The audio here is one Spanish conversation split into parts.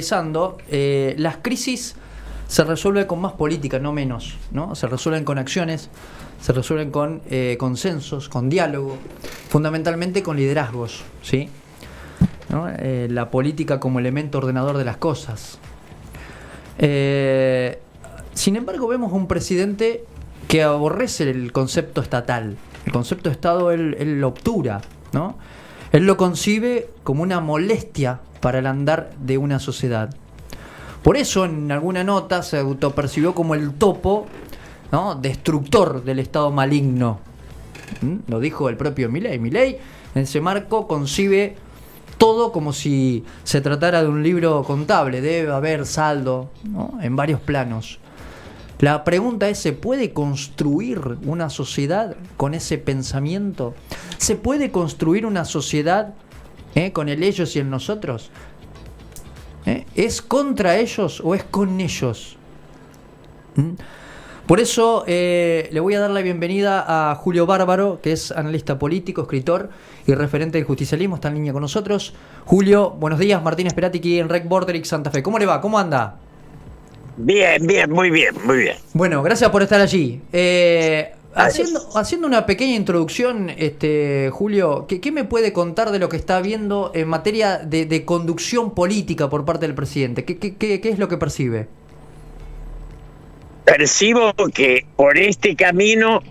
Las crisis se resuelven con más política, no menos, ¿no? Se resuelven con acciones, se resuelven con consensos, con diálogo, fundamentalmente con liderazgos, ¿sí? ¿No? La política como elemento ordenador de las cosas. Sin embargo, vemos un presidente que aborrece el concepto estatal. El concepto de Estado él lo obtura, ¿no? Él lo concibe como una molestia para el andar de una sociedad. Por eso en alguna nota se autopercibió como el topo, ¿no?, destructor del Estado maligno. Lo dijo el propio Milei. Milei en ese marco concibe todo como si se tratara de un libro contable. Debe haber saldo, ¿no?, en varios planos. La pregunta es, ¿se puede construir una sociedad con ese pensamiento? ¿Se puede construir una sociedad con el ellos y el nosotros? ¿Es contra ellos o es con ellos? Por eso le voy a dar la bienvenida a Julio Bárbaro, que es analista político, escritor y referente del justicialismo. Está en línea con nosotros. Julio, buenos días. Martín Esperati aquí en Rec Borderix Santa Fe. ¿Cómo le va? ¿Cómo anda? Bien, muy bien. Bueno, gracias por estar allí. Haciendo una pequeña introducción, Julio, ¿qué me puede contar de lo que está viendo en materia de conducción política por parte del presidente? ¿Qué es lo que percibe? Percibo que por este camino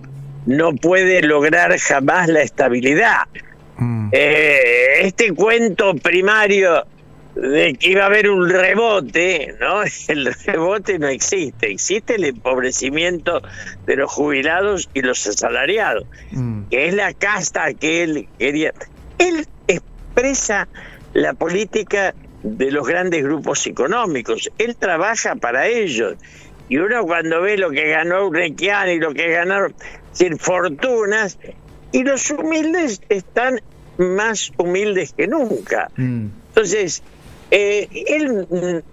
no puede lograr jamás la estabilidad. Este cuento primario de que iba a haber un rebote, ¿no? El rebote no existe. Existe el empobrecimiento de los jubilados y los asalariados, que es la casta que él quería. Él expresa la política de los grandes grupos económicos. Él trabaja para ellos. Y uno cuando ve lo que ganó Urrequian y lo que ganaron, sin fortunas, y los humildes están más humildes que nunca. Entonces, él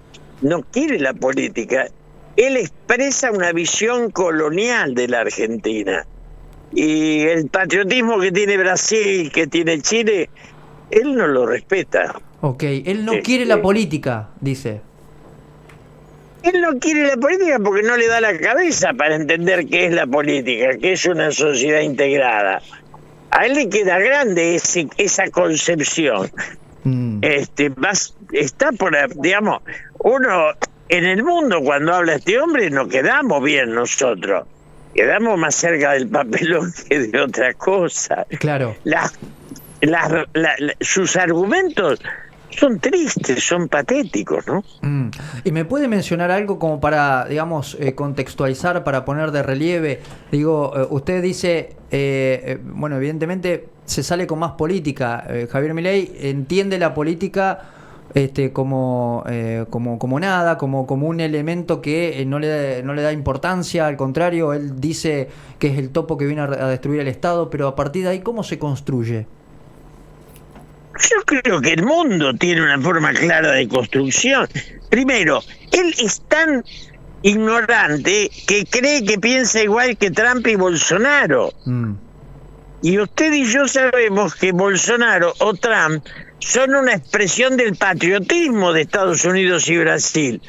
no quiere la política, él expresa una visión colonial de la Argentina. Y el patriotismo que tiene Brasil, que tiene Chile, él no lo respeta. Ok, él no quiere la política, dice. Él no quiere la política porque no le da la cabeza para entender qué es la política, qué es una sociedad integrada. A él le queda grande esa concepción. Está por, digamos, uno en el mundo cuando habla este hombre nos quedamos bien nosotros, quedamos más cerca del papelón que de otra cosa. Claro. Sus argumentos son tristes, son patéticos, ¿no? ¿Y me puede mencionar algo como para, digamos, contextualizar, para poner de relieve? Digo, usted dice, bueno, evidentemente se sale con más política. Javier Milei entiende la política como nada, como un elemento que no le da importancia. Al contrario, él dice que es el topo que viene a destruir el Estado, pero a partir de ahí, ¿cómo se construye? Yo creo que el mundo tiene una forma clara de construcción. Primero, él es tan ignorante que cree que piensa igual que Trump y Bolsonaro. Y usted y yo sabemos que Bolsonaro o Trump son una expresión del patriotismo de Estados Unidos y Brasil.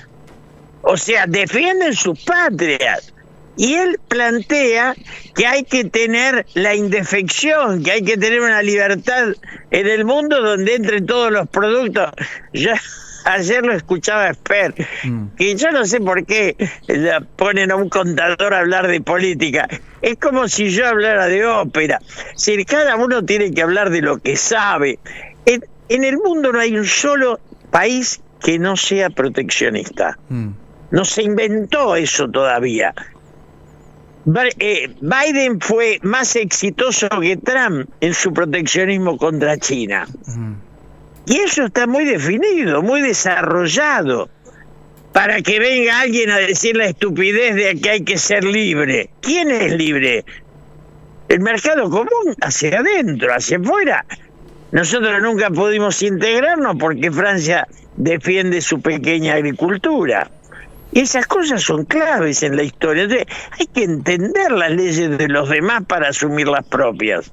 O sea, defienden sus patrias. Y él plantea que hay que tener la indefección, que hay que tener una libertad en el mundo donde entren todos los productos. Yo ayer lo escuchaba a Esper, y yo no sé por qué ponen a un contador a hablar de política. Es como si yo hablara de ópera. Si cada uno tiene que hablar de lo que sabe. En el mundo no hay un solo país que no sea proteccionista. No se inventó eso todavía. Biden fue más exitoso que Trump en su proteccionismo contra China. Y eso está muy definido, muy desarrollado, para que venga alguien a decir la estupidez de que hay que ser libre. ¿Quién es libre? El mercado común, hacia adentro, hacia afuera. Nosotros nunca pudimos integrarnos porque Francia defiende su pequeña agricultura. Y esas cosas son claves en la historia. Entonces, hay que entender las leyes de los demás para asumir las propias.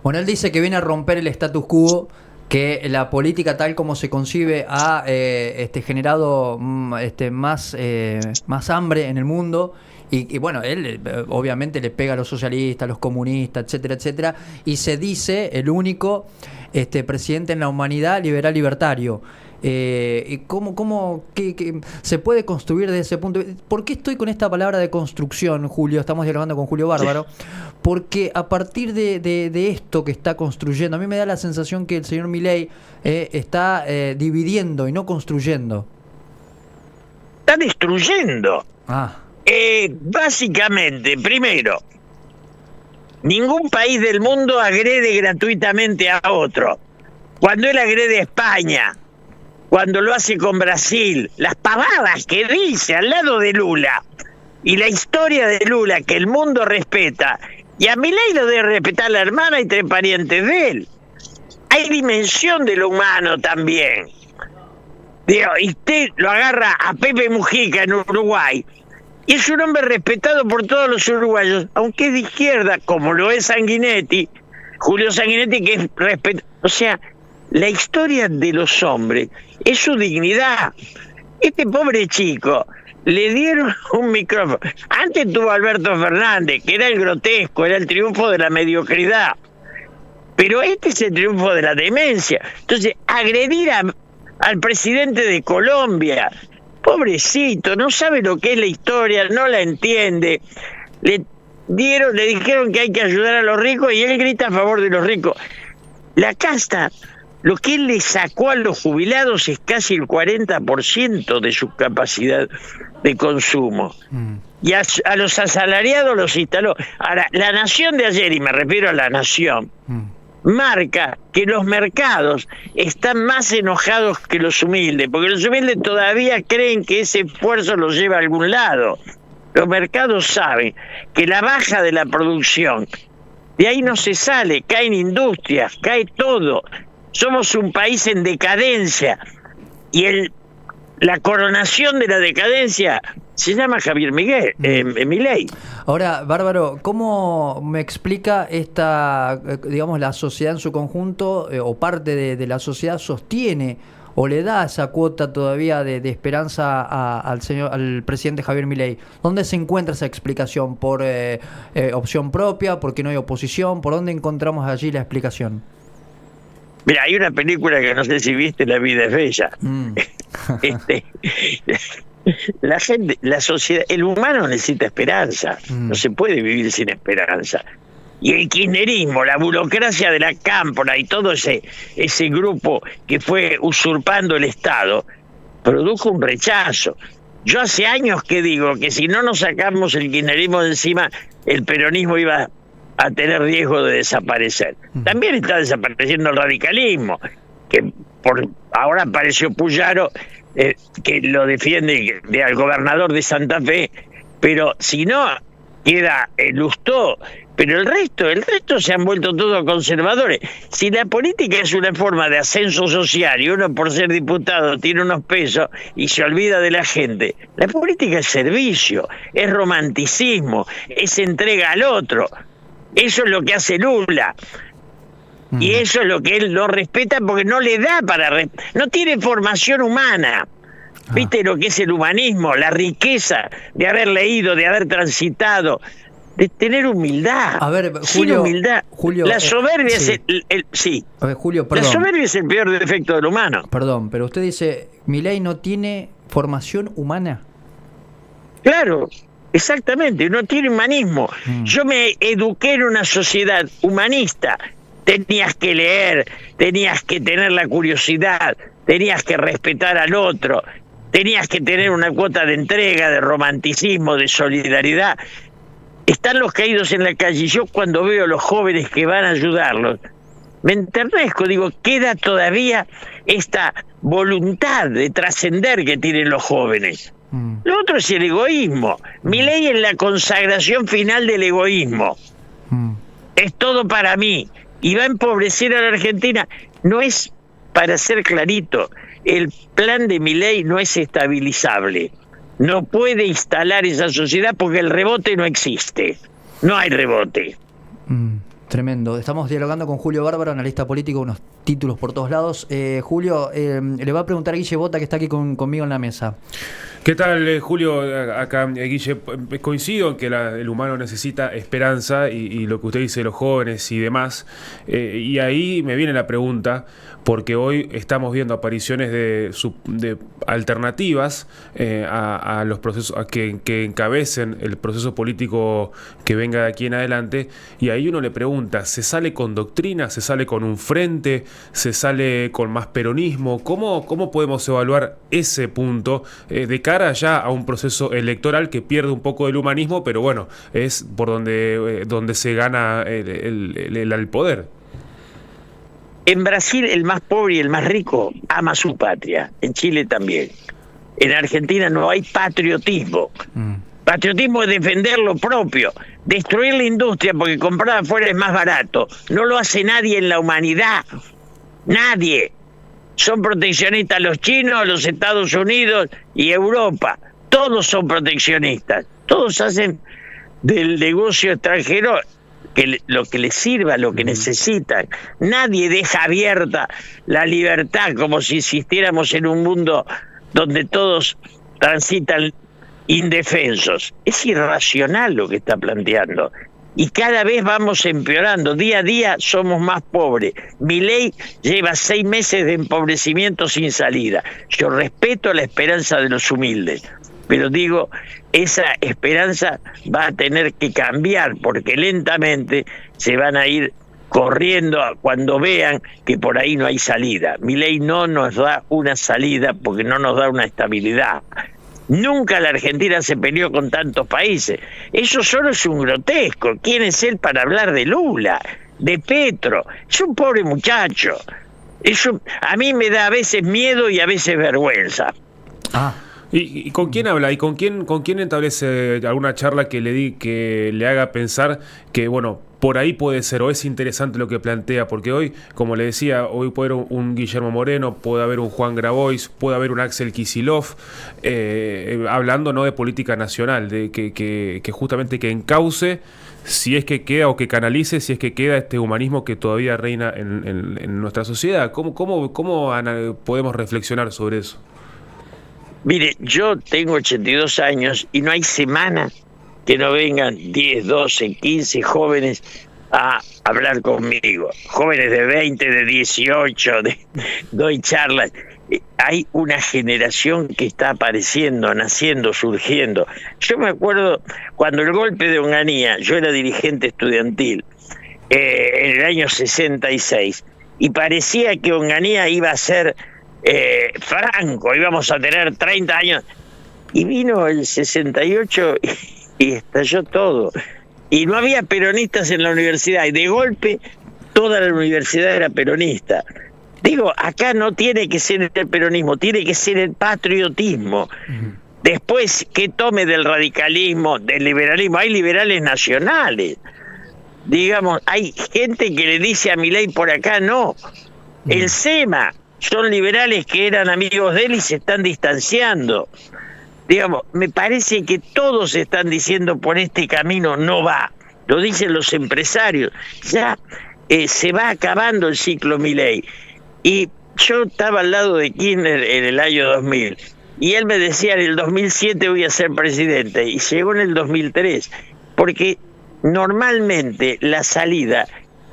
Bueno, él dice que viene a romper el status quo que la política tal como se concibe ha generado más hambre en el mundo. Y bueno, él obviamente le pega a los socialistas, a los comunistas, etcétera, etcétera, y se dice el único presidente en la humanidad liberal libertario. ¿Cómo qué se puede construir desde ese punto? ¿Por qué estoy con esta palabra de construcción, Julio? Estamos dialogando con Julio Bárbaro. Porque a partir de esto que está construyendo, a mí me da la sensación que el señor Milei está dividiendo y no construyendo. Está destruyendo. Ah. Básicamente, primero, ningún país del mundo agrede gratuitamente a otro. Cuando él agrede a España, cuando lo hace con Brasil, las pavadas que dice al lado de Lula y la historia de Lula que el mundo respeta, y a Milei lo debe respetar la hermana y tres parientes de él. Hay dimensión de lo humano también. Digo, y usted lo agarra a Pepe Mujica en Uruguay, y es un hombre respetado por todos los uruguayos, aunque es de izquierda, como lo es Sanguinetti, Julio Sanguinetti, que es respetado. O sea, la historia de los hombres es su dignidad. Este pobre chico le dieron un micrófono. Antes tuvo Alberto Fernández, que era el grotesco, era el triunfo de la mediocridad. Pero este es el triunfo de la demencia. Entonces, agredir al presidente de Colombia, pobrecito, no sabe lo que es la historia, no la entiende. Le dijeron que hay que ayudar a los ricos y él grita a favor de los ricos. La casta, lo que él le sacó a los jubilados es casi el 40% de su capacidad de consumo. Y a los asalariados los instaló. Ahora, La Nación de ayer, y me refiero a La Nación, marca que los mercados están más enojados que los humildes, porque los humildes todavía creen que ese esfuerzo los lleva a algún lado. Los mercados saben que la baja de la producción, de ahí no se sale, caen industrias, cae todo. Somos un país en decadencia y la coronación de la decadencia se llama Javier Milei. Ahora, Bárbaro, ¿cómo me explica esta, digamos, la sociedad en su conjunto o parte de la sociedad sostiene o le da esa cuota todavía de esperanza al presidente Javier Milei? ¿Dónde se encuentra esa explicación? ¿Por opción propia? ¿Por qué no hay oposición? ¿Por dónde encontramos allí la explicación? Mira, hay una película que no sé si viste, La vida es bella. La gente, la sociedad, el humano necesita esperanza. No se puede vivir sin esperanza. Y el kirchnerismo, la burocracia de la cámpora y todo ese grupo que fue usurpando el Estado, produjo un rechazo. Yo hace años que digo que si no nos sacamos el kirchnerismo de encima, el peronismo iba a tener riesgo de desaparecer. También está desapareciendo el radicalismo, que ahora apareció Puyaro, que lo defiende al gobernador de Santa Fe, pero si no, queda Lustó. Pero el resto se han vuelto todos conservadores. Si la política es una forma de ascenso social y uno por ser diputado tiene unos pesos y se olvida de la gente, la política es servicio, es romanticismo, es entrega al otro. Eso es lo que hace Lula. Y eso es lo que él no respeta porque no le da no tiene formación humana. ¿Viste lo que es el humanismo? La riqueza de haber leído, de haber transitado, de tener humildad. A ver, Julio, sin humildad. Julio, la soberbia sí. Sí. A ver, Julio, perdón. La soberbia es el peor defecto del humano. Perdón, pero usted dice, Milei no tiene formación humana. Claro. Exactamente, no tiene humanismo. Yo me eduqué en una sociedad humanista. Tenías que leer, tenías que tener la curiosidad, tenías que respetar al otro, tenías que tener una cuota de entrega, de romanticismo, de solidaridad. Están los caídos en la calle. Yo cuando veo a los jóvenes que van a ayudarlos, me enternezco, digo, queda todavía esta voluntad de trascender que tienen los jóvenes. Lo otro es el egoísmo. Milei es la consagración final del egoísmo. Es todo para mí. Y va a empobrecer a la Argentina. No es, para ser clarito, el plan de Milei no es estabilizable. No puede instalar esa sociedad porque el rebote no existe. No hay rebote. Tremendo. Estamos dialogando con Julio Bárbaro, analista político, unos títulos por todos lados. Julio, le va a preguntar a Guille Bota, que está aquí conmigo en la mesa. ¿Qué tal, Julio? Acá, Guille, coincido en que el humano necesita esperanza y lo que usted dice de los jóvenes y demás. Y ahí me viene la pregunta, porque hoy estamos viendo apariciones de alternativas a los procesos que encabecen el proceso político que venga de aquí en adelante. Y ahí uno le pregunta, ¿se sale con doctrina? ¿Se sale con un frente? ¿Se sale con más peronismo? ¿Cómo podemos evaluar ese punto de cara ya a un proceso electoral que pierde un poco del humanismo, pero bueno, es por donde se gana el poder? En Brasil el más pobre y el más rico ama su patria, en Chile también. En Argentina no hay patriotismo. Patriotismo es defender lo propio, destruir la industria porque comprar afuera es más barato. No lo hace nadie en la humanidad, nadie. Son proteccionistas los chinos, los Estados Unidos y Europa. Todos son proteccionistas. Todos hacen del negocio extranjero lo que les sirva, lo que necesitan. Nadie deja abierta la libertad como si existiéramos en un mundo donde todos transitan indefensos. Es irracional lo que está planteando. Y cada vez vamos empeorando, día a día somos más pobres. Milei lleva 6 meses de empobrecimiento sin salida. Yo respeto la esperanza de los humildes, pero digo, esa esperanza va a tener que cambiar, porque lentamente se van a ir corriendo cuando vean que por ahí no hay salida. Milei no nos da una salida porque no nos da una estabilidad. Nunca la Argentina se peleó con tantos países. Eso solo es un grotesco. ¿Quién es él para hablar de Lula, de Petro? Es un pobre muchacho. A mí me da a veces miedo y a veces vergüenza. ¿Y con quién habla? ¿Y con quién establece alguna charla que le haga pensar que, bueno, por ahí puede ser o es interesante lo que plantea? Porque hoy, como le decía, hoy puede haber un Guillermo Moreno, puede haber un Juan Grabois, puede haber un Axel Kicillof, hablando no de política nacional, de que justamente que encauce, si es que queda, o que canalice, si es que queda este humanismo que todavía reina en nuestra sociedad. ¿Cómo podemos reflexionar sobre eso? Mire, yo tengo 82 años y no hay semana que no vengan 10, 12, 15 jóvenes a hablar conmigo. Jóvenes de 20, de 18, doy charlas. Hay una generación que está apareciendo, naciendo, surgiendo. Yo me acuerdo cuando el golpe de Onganía, yo era dirigente estudiantil, en el año 66, y parecía que Onganía iba a ser Franco, íbamos a tener 30 años, y vino el 68 y estalló todo, y no había peronistas en la universidad, y de golpe toda la universidad era peronista. Digo, acá no tiene que ser el peronismo, tiene que ser el patriotismo. Después que tome del radicalismo, del liberalismo, hay liberales nacionales. Digamos, hay gente que le dice a Milei por acá no. El SEMA son liberales que eran amigos de él y se están distanciando. Digamos, me parece que todos están diciendo por este camino no va. Lo dicen los empresarios. Ya se va acabando el ciclo Milei. Y yo estaba al lado de Kirchner en el año 2000. Y él me decía, en el 2007 voy a ser presidente. Y llegó en el 2003. Porque normalmente la salida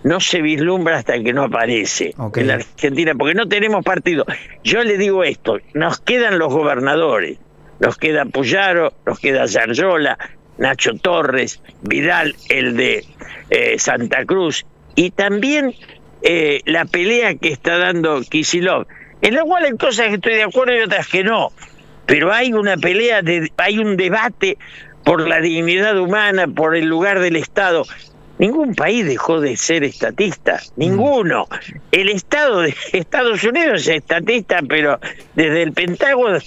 no se vislumbra hasta que no aparece en la Argentina, porque no tenemos partido. Yo le digo esto, nos quedan los gobernadores, nos queda Puyaro, nos queda Yarlora, Nacho Torres, Vidal, el de Santa Cruz, y también la pelea que está dando Kicillof, en la cual hay cosas que estoy de acuerdo y otras que no, pero hay una pelea, hay un debate por la dignidad humana, por el lugar del Estado. Ningún país dejó de ser estatista, ninguno. El Estado de Estados Unidos es estatista, pero desde el Pentágono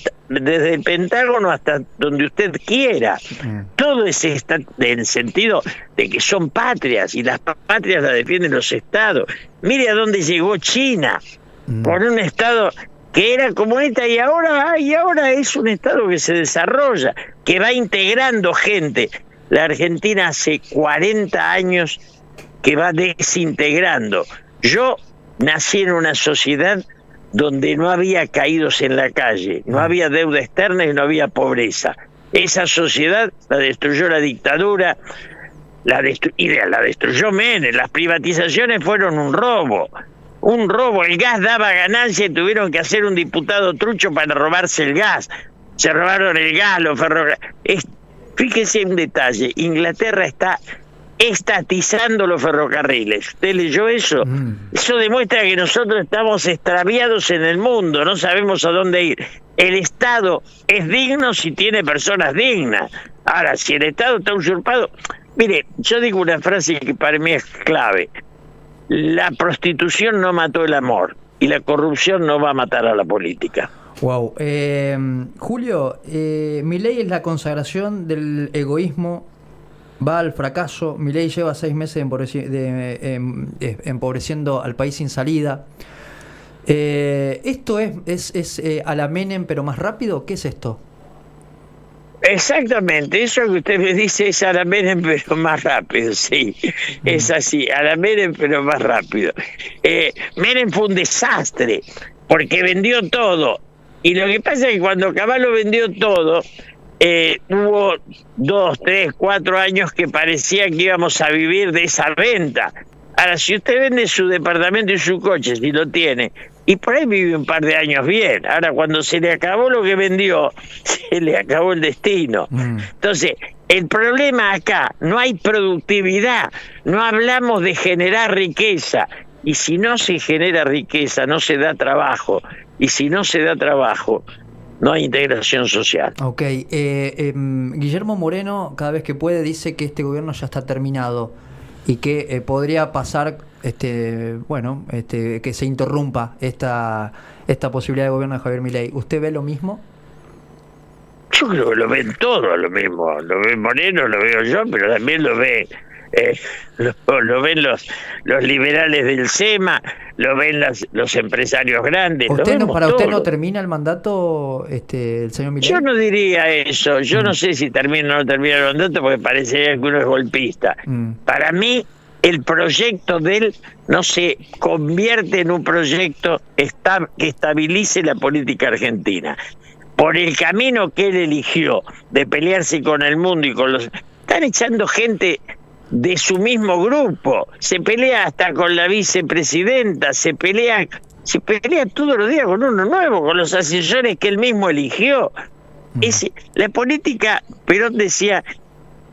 hasta donde usted quiera. Todo es en el sentido de que son patrias, y las patrias las defienden los Estados. Mire a dónde llegó China, por un Estado que era comunista, y ahora es un Estado que se desarrolla, que va integrando gente. La Argentina hace 40 años que va desintegrando. Yo nací en una sociedad donde no había caídos en la calle, no había deuda externa y no había pobreza. Esa sociedad la destruyó la dictadura, la destruyó Menem. Las privatizaciones fueron un robo, el gas daba ganancia y tuvieron que hacer un diputado trucho para robarse el gas. Se robaron el gas, los ferrocarriles. Fíjese un detalle, Inglaterra está estatizando los ferrocarriles. ¿Usted leyó eso? Eso demuestra que nosotros estamos extraviados en el mundo, no sabemos a dónde ir. El Estado es digno si tiene personas dignas. Ahora, si el Estado está usurpado... Mire, yo digo una frase que para mí es clave. La prostitución no mató el amor y la corrupción no va a matar a la política. Wow. Julio, Milei es la consagración del egoísmo, va al fracaso. Milei lleva 6 meses empobreciendo al país sin salida. ¿Esto es a la Menem pero más rápido? ¿Qué es esto? Exactamente, eso que usted me dice es a la Menem pero más rápido, sí, es así, a la Menem pero más rápido. Menem fue un desastre porque vendió todo, y lo que pasa es que cuando Caballo vendió todo, hubo 2, 3, 4 años que parecía que íbamos a vivir de esa venta. Ahora, si usted vende su departamento y su coche, si lo tiene, y por ahí vive un par de años bien. Ahora, cuando se le acabó lo que vendió, se le acabó el destino. Entonces, el problema acá, no hay productividad, no hablamos de generar riqueza. Y si no se genera riqueza, no se da trabajo. Y si no se da trabajo, no hay integración social. Ok. Guillermo Moreno, cada vez que puede, dice que este gobierno ya está terminado y que podría pasar, que se interrumpa esta posibilidad de gobierno de Javier Milei. ¿Usted ve lo mismo? Yo creo que lo ven todos lo mismo. Lo ve Moreno, lo veo yo, pero también lo ve lo ven los liberales del SEMA, lo ven los empresarios grandes. ¿Para usted no termina el mandato el señor Milei? Yo no diría eso. Yo no sé si termina o no termina el mandato, porque parecería que uno es golpista. Para mí, el proyecto de él no se convierte en un proyecto que estabilice la política argentina. Por el camino que él eligió de pelearse con el mundo y con los... Están echando gente de su mismo grupo, se pelea hasta con la vicepresidenta, se pelea todos los días con uno nuevo, con los asesores que él mismo eligió. La política, Perón decía,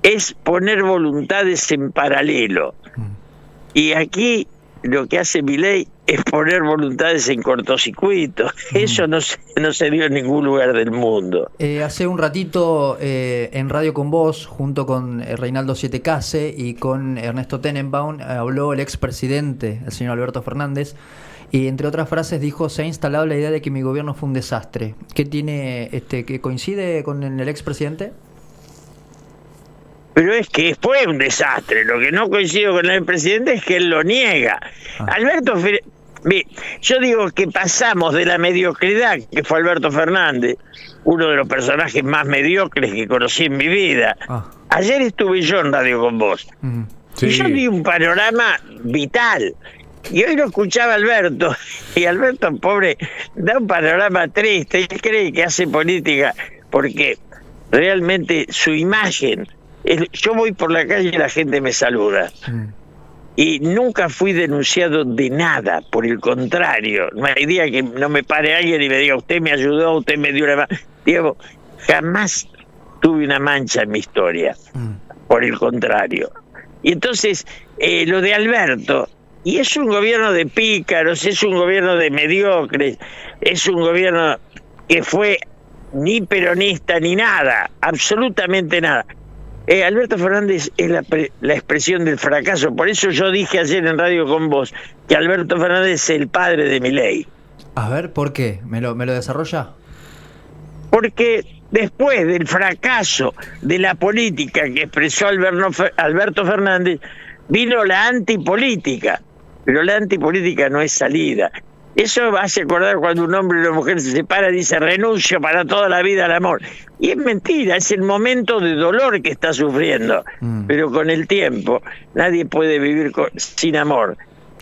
es poner voluntades en paralelo. Y aquí lo que hace Milei es poner voluntades en cortocircuito. Eso no se dio en ningún lugar del mundo. Hace un ratito en Radio Con Vos, junto con Reinaldo Siete Case y con Ernesto Tenenbaum, habló el expresidente, el señor Alberto Fernández, y entre otras frases dijo: se ha instalado la idea de que mi gobierno fue un desastre. ¿Qué tiene, que coincide con el expresidente? Pero es que fue un desastre. Lo que no coincido con el presidente es que él lo niega. Yo digo que pasamos de la mediocridad, que fue Alberto Fernández, uno de los personajes más mediocres que conocí en mi vida. Ayer estuve yo en Radio Con Vos. Sí. Y yo vi un panorama vital. Y hoy lo escuchaba Alberto. Y Alberto, pobre, da un panorama triste. Él cree que hace política porque realmente su imagen... Yo voy por la calle y la gente me saluda. Y nunca fui denunciado de nada, por el contrario. No hay día que no me pare alguien y me diga: usted me ayudó, usted me dio una mano. Diego, jamás tuve una mancha en mi historia, por el contrario. Y entonces, lo de Alberto, y es un gobierno de pícaros, es un gobierno de mediocres, es un gobierno que fue ni peronista ni nada, absolutamente nada. Alberto Fernández es la expresión del fracaso. Por eso yo dije ayer en Radio Con Vos que Alberto Fernández es el padre de Milei. A ver, ¿por qué? ¿Me lo desarrolla? Porque después del fracaso de la política que expresó Alberto Fernández, vino la antipolítica. Pero la antipolítica no es salida. Eso hace acordar cuando un hombre y una mujer se separan y dice renuncio para toda la vida al amor. Y es mentira, es el momento de dolor que está sufriendo. Pero con el tiempo nadie puede vivir sin amor.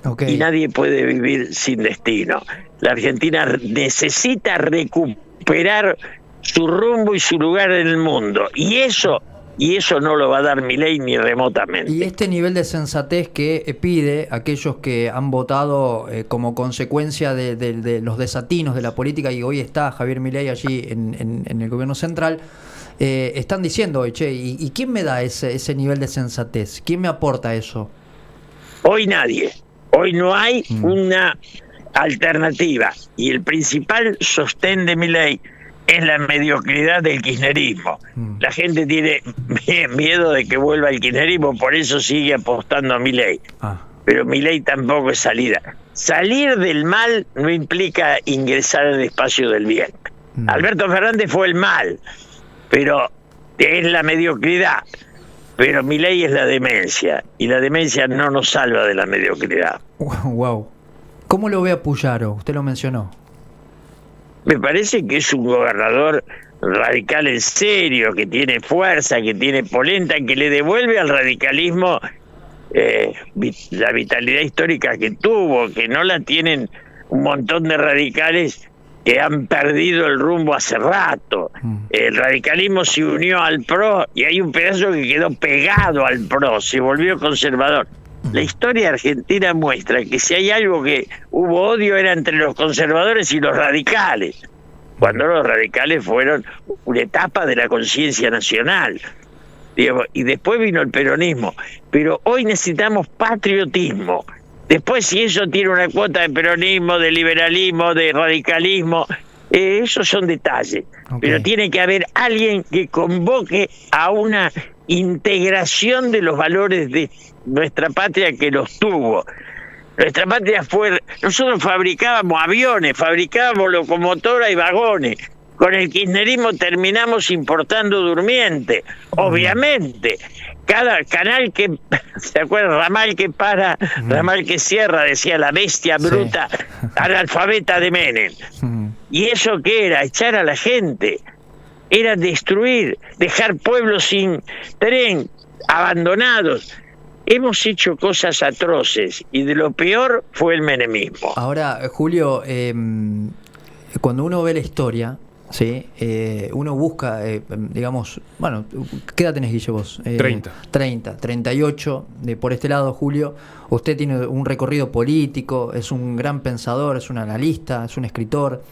Okay. Y nadie puede vivir sin destino. La Argentina necesita recuperar su rumbo y su lugar en el mundo. Y eso no lo va a dar Milei ni remotamente. Y este nivel de sensatez que pide aquellos que han votado como consecuencia de los desatinos de la política, y hoy está Javier Milei allí en el gobierno central, están diciendo hoy, che, ¿y quién me da ese nivel de sensatez? ¿Quién me aporta eso? Hoy nadie. Hoy no hay una alternativa. Y el principal sostén de Milei es la mediocridad del kirchnerismo. La gente tiene miedo de que vuelva el kirchnerismo, por eso sigue apostando a Milei. Pero Milei tampoco es salida. Salir del mal no implica ingresar al espacio del bien. Alberto Fernández fue el mal, pero es la mediocridad. Pero Milei es la demencia, y la demencia no nos salva de la mediocridad. Wow. ¿Cómo lo ve a Puyaro? Usted lo mencionó. Me parece que es un gobernador radical en serio, que tiene fuerza, que tiene polenta, que le devuelve al radicalismo la vitalidad histórica que tuvo, que no la tienen un montón de radicales que han perdido el rumbo hace rato. El radicalismo se unió al PRO y hay un pedazo que quedó pegado al PRO, se volvió conservador. La historia argentina muestra que si hay algo que hubo odio era entre los conservadores y los radicales, cuando los radicales fueron una etapa de la conciencia nacional. Y después vino el peronismo, pero hoy necesitamos patriotismo. Después, si eso tiene una cuota de peronismo, de liberalismo, de radicalismo, esos son detalles. Okay. Pero tiene que haber alguien que convoque a una integración de los valores de nuestra patria que los tuvo. Nuestra patria nosotros fabricábamos aviones, fabricábamos locomotoras y vagones. Con el kirchnerismo terminamos importando durmientes, obviamente. Cada canal que, ¿se acuerdan? Ramal que para, ramal que cierra, decía la bestia bruta, analfabeta de Menem. ¿Y eso qué era? Echar a la gente. Era destruir, dejar pueblos sin tren, abandonados. Hemos hecho cosas atroces y de lo peor fue el menemismo. Ahora, Julio, cuando uno ve la historia, ¿sí? Uno busca, digamos, bueno, ¿qué edad tenés, Guille, vos? 38, por este lado, Julio. Usted tiene un recorrido político, es un gran pensador, es un analista, es un escritor,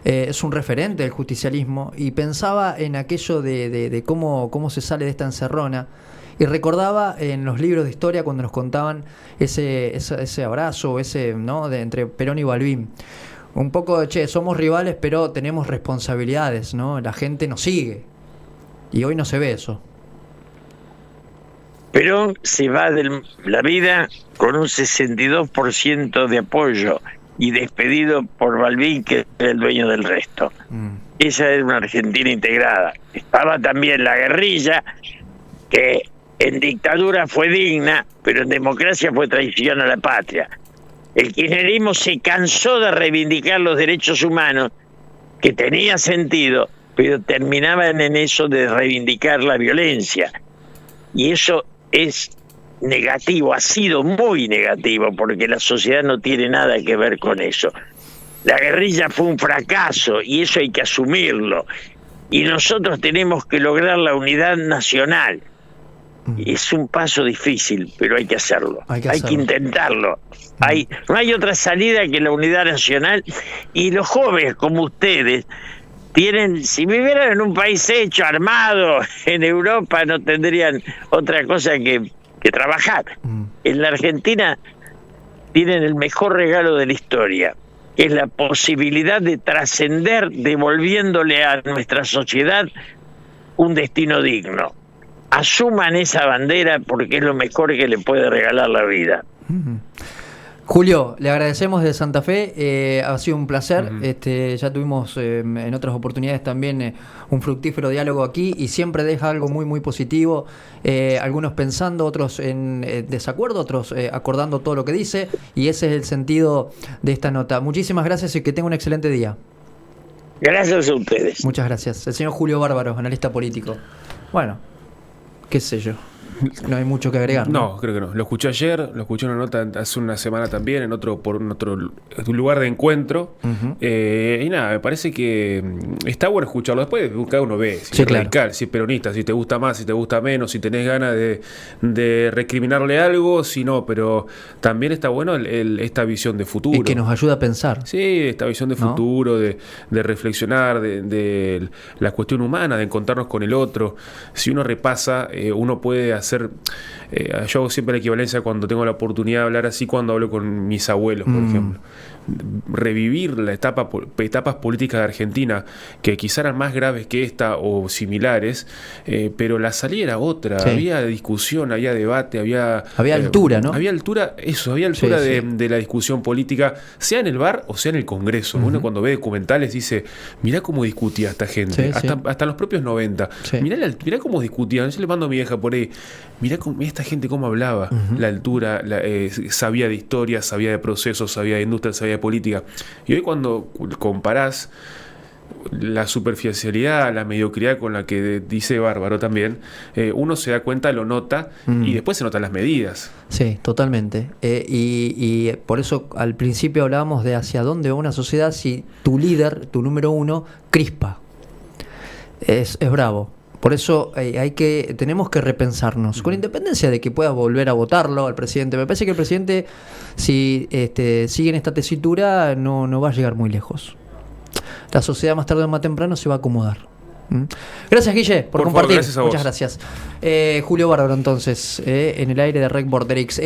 es un referente del justicialismo, y pensaba en aquello de cómo se sale de esta encerrona, y recordaba en los libros de historia cuando nos contaban ese abrazo, ¿no? Entre Perón y Balbín. Un poco de, somos rivales, pero tenemos responsabilidades, ¿no? La gente nos sigue. Y hoy no se ve eso. Perón se va de la vida con un 62% de apoyo y despedido por Balbín, que era el dueño del resto. Esa era una Argentina integrada. Estaba también la guerrilla, que en dictadura fue digna, pero en democracia fue traición a la patria. El kirchnerismo se cansó de reivindicar los derechos humanos, que tenía sentido, pero terminaban en eso de reivindicar la violencia. Y eso es negativo, ha sido muy negativo, porque la sociedad no tiene nada que ver con eso. La guerrilla fue un fracaso y eso hay que asumirlo. Y nosotros tenemos que lograr la unidad nacional. Es un paso difícil, pero hay que hacerlo. Hay que intentarlo. No hay otra salida que la unidad nacional. Y los jóvenes como ustedes si vivieran en un país hecho, armado, en Europa, no tendrían otra cosa que trabajar. En la Argentina tienen el mejor regalo de la historia, que es la posibilidad de trascender, devolviéndole a nuestra sociedad un destino digno. Asuman esa bandera porque es lo mejor que le puede regalar la vida. Julio, le agradecemos de Santa Fe, ha sido un placer, ya tuvimos en otras oportunidades también un fructífero diálogo aquí y siempre deja algo muy muy positivo, algunos pensando, otros en desacuerdo, otros acordando todo lo que dice, y ese es el sentido de esta nota. Muchísimas gracias y que tenga un excelente día. Gracias a ustedes. Muchas gracias. El señor Julio Bárbaro, analista político. Bueno, qué sé yo. No hay mucho que agregar. No, creo que no. Lo escuché ayer, lo escuché en una nota hace una semana también, en otro lugar de encuentro. Y nada, me parece que está bueno escucharlo. Después cada uno ve si sí, es radical, si es peronista, si te gusta más, si te gusta menos, si tenés ganas de recriminarle algo, si no. Pero también está bueno esta visión de futuro. Y que nos ayuda a pensar. Sí, esta visión de futuro, de reflexionar, de la cuestión humana, de encontrarnos con el otro. Si uno repasa, uno puede hacer. Yo hago siempre la equivalencia cuando tengo la oportunidad de hablar así, cuando hablo con mis abuelos, por ejemplo. Revivir etapas políticas de Argentina que quizá eran más graves que esta o similares, pero la salida era otra. Sí. Había discusión, había debate, había altura, ¿no? Había altura, había altura de la discusión política, sea en el bar o sea en el Congreso. Uno cuando ve documentales dice, mirá cómo discutía esta gente, hasta los propios 90. Mirá cómo discutían. Yo le mando a mi vieja por ahí, mirá esta gente cómo hablaba, la altura, sabía de historia, sabía de procesos, sabía de industria, sabía de política. Y hoy cuando comparás la superficialidad, la mediocridad con la que dice Bárbaro también, uno se da cuenta, lo nota y después se notan las medidas. Sí, totalmente. Y por eso al principio hablábamos de hacia dónde va una sociedad si tu líder, tu número uno, crispa. Es bravo. Por eso tenemos que repensarnos, con independencia de que pueda volver a votarlo al presidente. Me parece que el presidente, si sigue en esta tesitura, no va a llegar muy lejos. La sociedad más tarde o más temprano se va a acomodar. Gracias, Guille, por compartir. Favor, gracias a vos. Muchas gracias. Julio Bárbaro, entonces, en el aire de Rec Borderix.